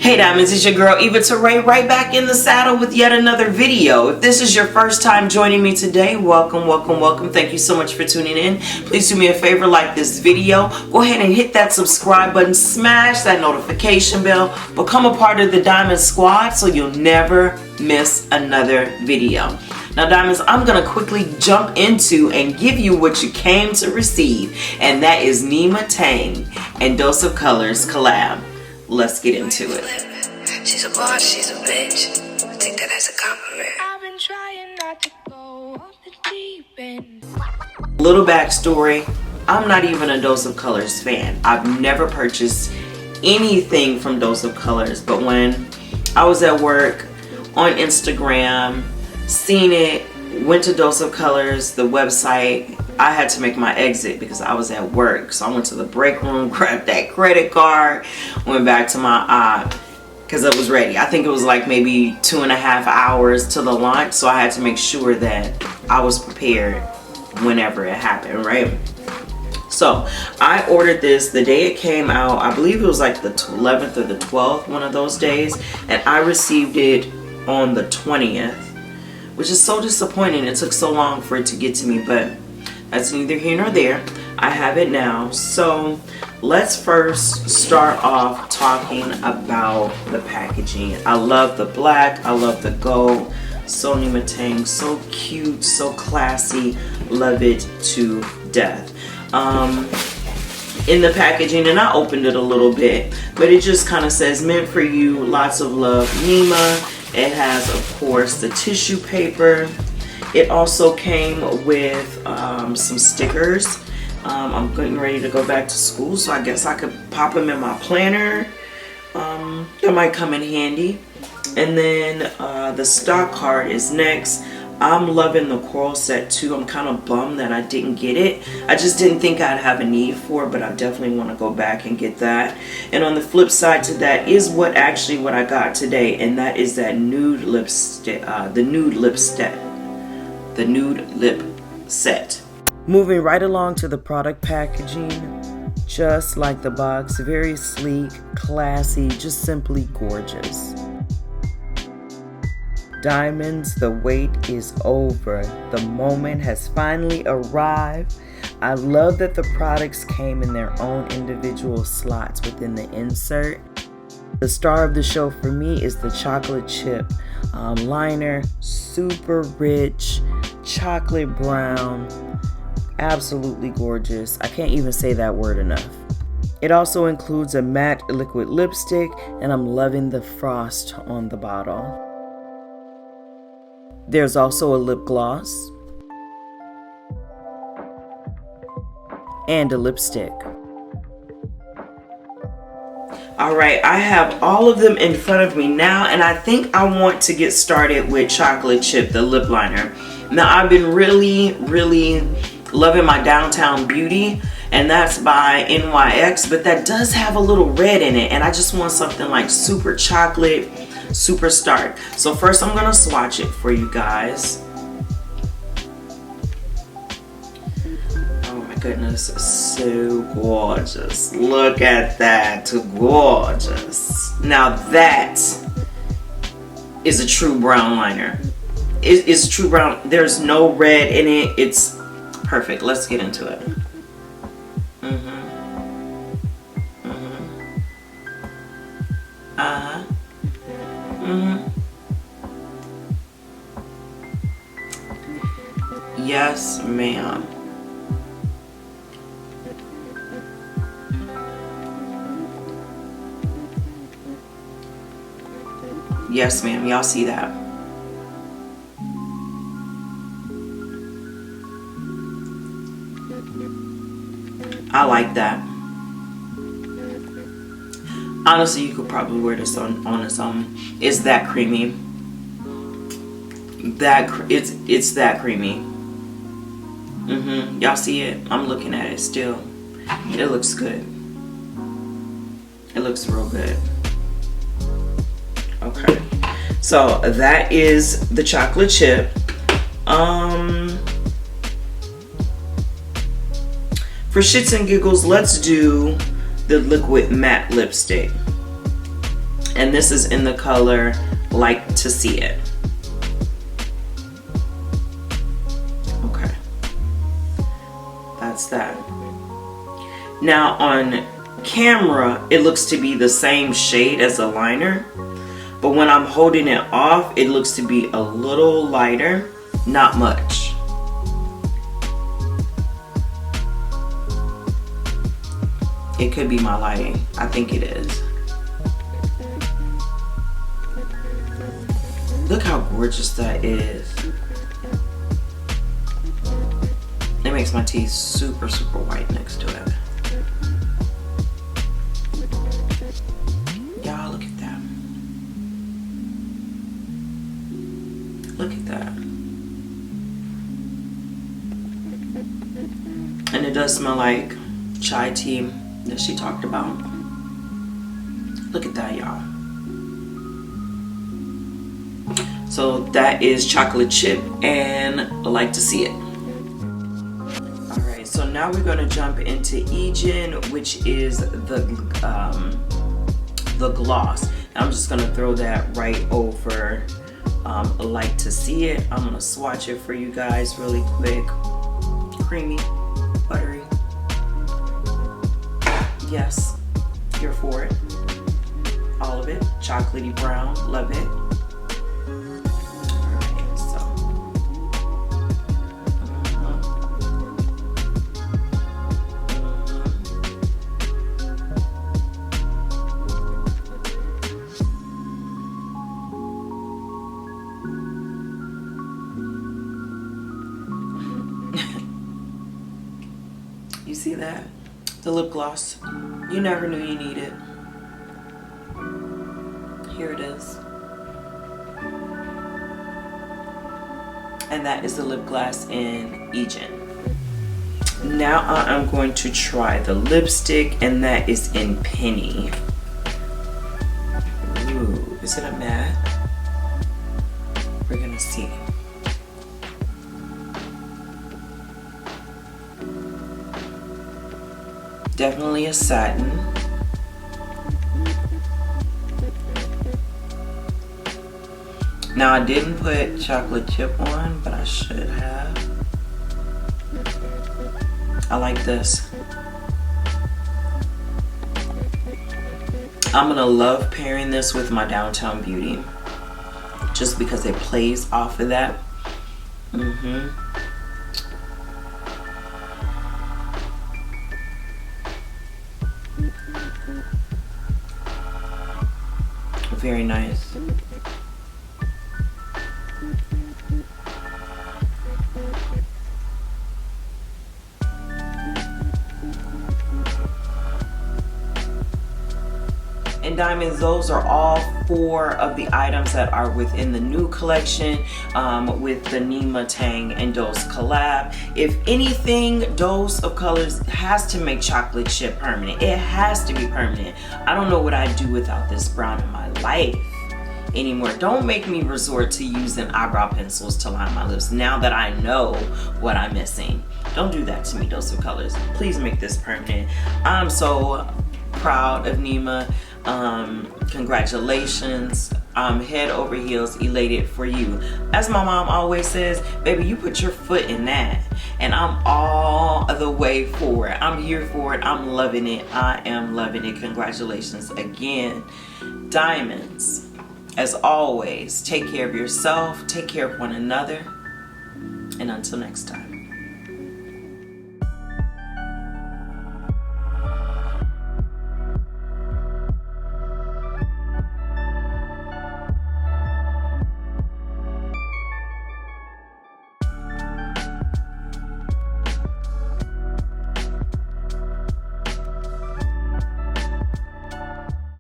Hey diamonds, it's your girl Eva Tarae, right back in the saddle with yet another video. If this is your first time joining me today, welcome, welcome, welcome. Thank you so much for tuning in. Please do me a favor, like this video. Go ahead and hit that subscribe button, smash that notification bell, become a part of the Diamond Squad so you'll never miss another video. Now diamonds, I'm gonna quickly jump into and give you what you came to receive, and that is Nyma Tang and Dose of Colors collab. Let's get into it. She's a boss, she's a bitch. I take that as a compliment. I've been trying not to go off the deep end. Little backstory, I'm not even a Dose of Colors fan. I've never purchased anything from Dose of Colors, but when I was at work on Instagram, seen it, went to Dose of Colors, the website, I had to make my exit because I was at work. So I went to the break room, grabbed that credit card, went back to my because it was ready. I think it was like maybe 2.5 hours to the launch. So I had to make sure that I was prepared whenever it happened, right? So I ordered this the day it came out. I believe it was like the 11th or the 12th, one of those days. And I received it on the 20th, which is so disappointing. It took so long for it to get to me, but that's neither here nor there. I have it now. So let's first start off talking about the packaging. I love the black, I love the gold. So Nyma Tang, so cute, so classy. Love it to death. In the packaging, and I opened it a little bit, but it just kind of says meant for you, lots of love, Nyma. It has, of course, the tissue paper. It also came with some stickers. I'm getting ready to go back to school, so I guess I could pop them in my planner. That might come in handy. And then the stock card is next. I'm loving the coral set too. I'm kind of bummed that I didn't get it. I just didn't think I'd have a need for it, but I definitely want to go back and get that. And on the flip side to that is what I got today, and that is that nude lipstick, the nude lip set. Moving right along to the product packaging, just like the box, very sleek, classy, just simply gorgeous. Diamonds, the wait is over. The moment has finally arrived. I love that the products came in their own individual slots within the insert. The star of the show for me is the chocolate chip liner, super rich, chocolate brown, absolutely gorgeous. I can't even say that word enough. It also includes a matte liquid lipstick, and I'm loving the frost on the bottle. There's also a lip gloss and a lipstick. Alright, I have all of them in front of me now, and I think I want to get started with chocolate chip, the lip liner. Now I've been really loving my Downtown Beauty, and that's by NYX, but that does have a little red in it, and I just want something like super chocolate, super stark. So first I'm gonna swatch it for you guys. Oh my goodness, so gorgeous. Look at that, gorgeous. Now that is a true brown liner. It's true brown. There's no red in it. It's perfect. Let's get into it. Yes, ma'am. Yes, ma'am. Y'all see that? I like that. Honestly, you could probably wear this on its own. It's that creamy. It's that creamy. Y'all see it? I'm looking at it still. It looks good. It looks real good. Okay. So that is the chocolate chip. For shits and giggles, let's do the liquid matte lipstick. And this is in the color Like to See It. Okay, that's that. Now on camera, it looks to be the same shade as the liner, but when I'm holding it off, it looks to be a little lighter, not much. It could be my lighting. I think it is. Look how gorgeous that is. It makes my teeth super, super white next to it. Y'all, look at that. Look at that. And it does smell like chai tea that she talked about. Look at that, y'all. So that is Chocolate Chip and Like to See It. Alright, so now we're going to jump into Egen, which is the gloss. And I'm just going to throw that right over Like to See It. I'm going to swatch it for you guys really quick. Creamy, buttery. Yes, here for it. All of it. Chocolatey brown. Love it. Alright, so. You see that? The lip gloss. You never knew you needed. Here it is. And that is the lip gloss in Egen. Now I am going to try the lipstick, and that is in Penny. Ooh, is it a matte? We're gonna see. Definitely a satin. Now I didn't put chocolate chip on, but I should have. I like this. I'm gonna love pairing this with my Downtown Beauty, just because it plays off of that. Very nice. And diamonds, those are all 4 of the items that are within the new collection with the Nyma Tang and Dose collab. If anything, Dose of Colors has to make chocolate chip permanent. It has to be permanent. I don't know what I'd do without this brown in my life anymore. Don't make me resort to using eyebrow pencils to line my lips now that I know what I'm missing. Don't do that to me, Dose of Colors. Please make this permanent. I'm so proud of Nyma. Congratulations. I'm head over heels elated for you. As my mom always says, baby, you put your foot in that, and I'm all the way for it. I'm here for it. I'm loving it. I am loving it. Congratulations again. Diamonds, as always, take care of yourself, take care of one another, and until next time.